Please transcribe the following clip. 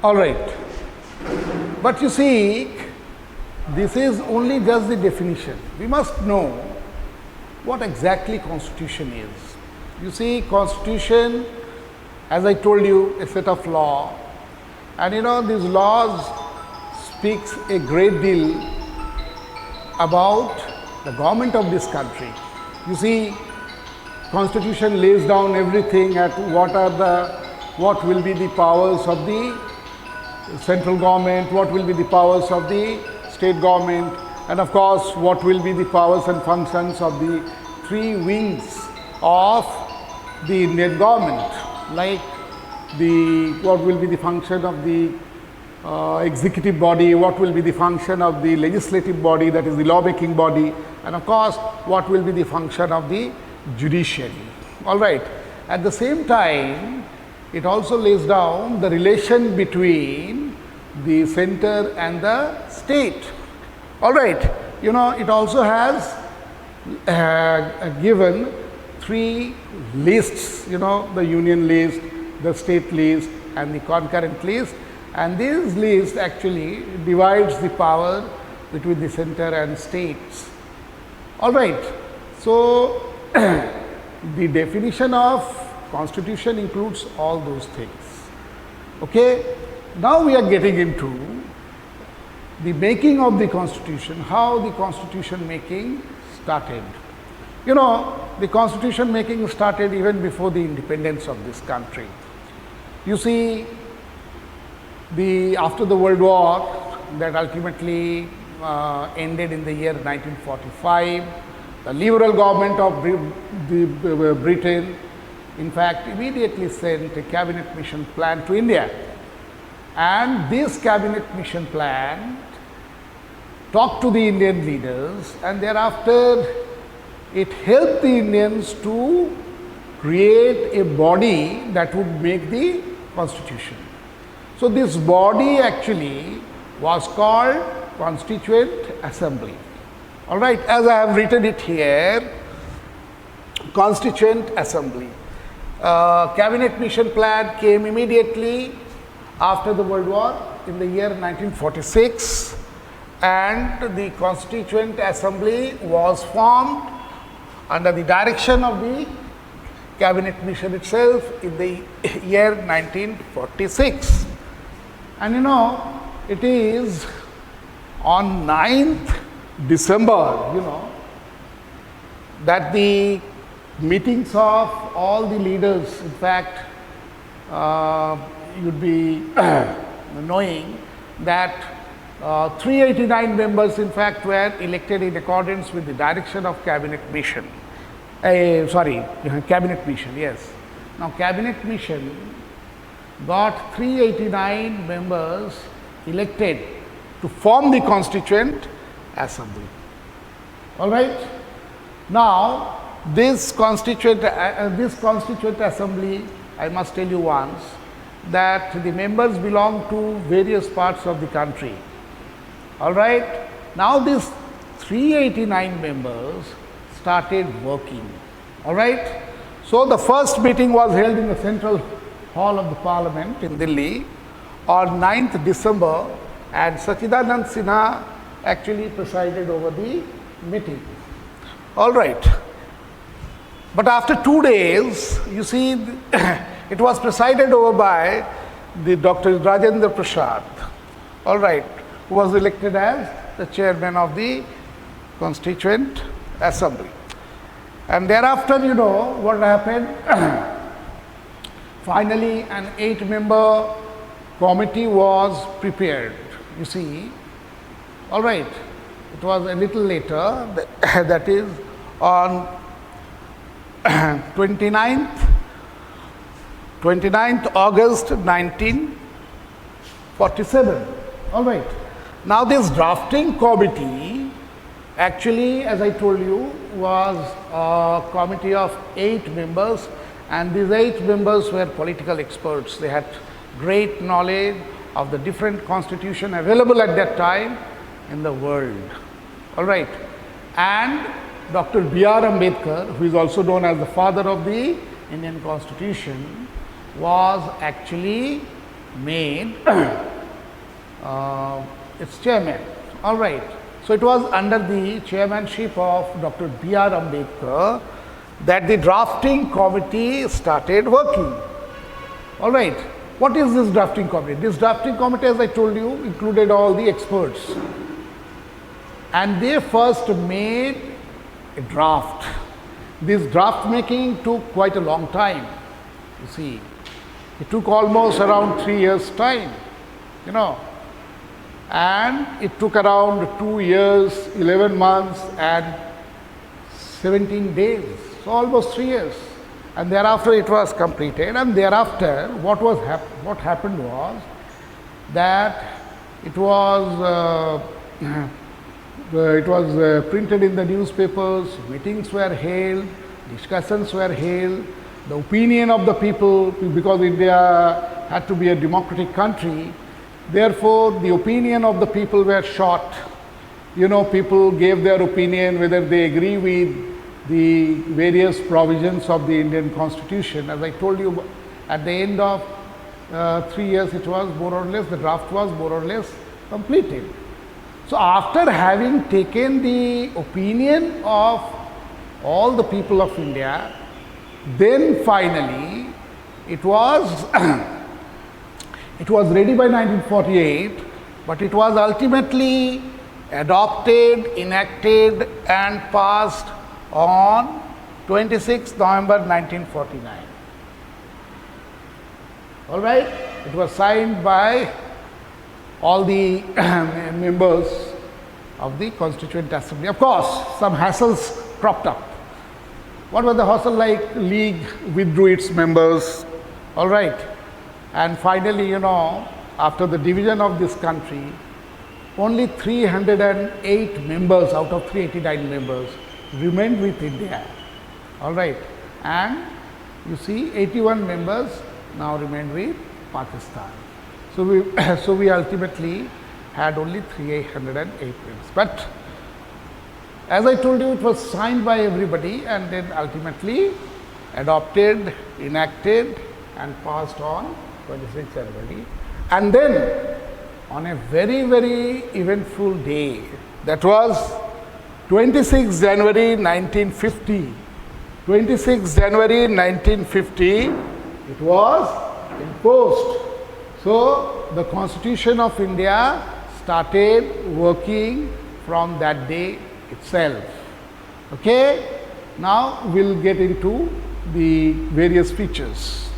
All right. But you see, this is only just the definition. We must know what exactly constitution is. You see, constitution, as I told you, a set of law, and these laws speaks a great deal about the government of this country. You see, constitution lays down everything at what will be the powers of the central government, what will be the powers of the state government, and of course what will be the powers and functions of the three wings of the Indian government, like what will be the function of the executive body, what will be the function of the legislative body, that is the lawmaking body, and of course what will be the function of the judiciary. All right. At the same time, it also lays down the relation between the center and the state. All right. It also has given three lists, the union list, the state list, and the concurrent list. And this list actually divides the power between the center and states. All right. So, the definition of constitution includes all those things. Okay. Now we are getting into the making of the constitution, how the constitution making started. The constitution making started even before the independence of this country. You see, after the World War that ultimately ended in the year 1945, the liberal government of Britain, in fact, immediately sent a cabinet mission plan to India. And this cabinet mission plan talked to the Indian leaders, and thereafter it helped the Indians to create a body that would make the constitution. So, this body actually was called Constituent Assembly. All right, as I have written it here, Constituent Assembly. Cabinet mission plan came immediately after the World War in the year 1946, and the Constituent Assembly was formed under the direction of the cabinet mission itself in the year 1946. And it is on 9th December, that the meetings of all the leaders, in fact, you'd be knowing that 389 members, in fact, were elected in accordance with the direction of cabinet mission. Cabinet mission, yes. Now, cabinet mission got 389 members elected to form the Constituent Assembly. All right. Now, this Constituent Assembly, I must tell you once, that the members belong to various parts of the country. All right. Now, these 389 members started working. All right. So, the first meeting was held in the Central Hall of the Parliament in Delhi on 9th December, and Sachidanand Sinha actually presided over the meeting. All right. But after 2 days, you see, it was presided over by the Dr. Rajendra Prasad, all right, who was elected as the chairman of the Constituent Assembly. And thereafter, what happened? Finally, an 8-member committee was prepared, you see. All right, it was a little later, that is on 29th August 1947. All right. Now, this drafting committee actually, as I told you, was a committee of 8 members, and these 8 members were political experts. They had great knowledge of the different constitution available at that time in the world. All right. And Dr. B.R. Ambedkar, who is also known as the father of the Indian Constitution, was actually made its chairman. All right. So, it was under the chairmanship of Dr. B.R. Ambedkar that the drafting committee started working. All right. What is this drafting committee? This drafting committee, as I told you, included all the experts. And they first made a draft. This draft making took quite a long time. You see, it took almost around 3 years' time, you know. And it took around 2 years, 11 months and 17 days, so almost 3 years. And thereafter it was completed, and thereafter what happened was that it was printed in the newspapers, meetings were held, discussions were held, the opinion of the people, because India had to be a democratic country, therefore the opinion of the people were sought. You know, people gave their opinion whether they agree with the various provisions of the Indian Constitution. As I told you, at the end of 3 years, it was more or less, the draft was more or less completed. So, after having taken the opinion of all the people of India, then finally it was it was ready by 1948, but it was ultimately adopted, enacted and passed on 26 November 1949. All right, it was signed by all the members of the Constituent Assembly. Of course, some hassles cropped up. What was the hassle like? League withdrew its members, all right. And finally, you know, after the division of this country, only 308 members out of 389 members remained with India, all right. And you see, 81 members now remained with Pakistan. So we ultimately had only 308 members. But as I told you, it was signed by everybody and then ultimately adopted, enacted and passed on 26 January. And then on a very, very eventful day, that was 26 January 1950. 26 January 1950, it was imposed. So, the Constitution of India started working from that day itself. Okay? Now, we will get into the various features.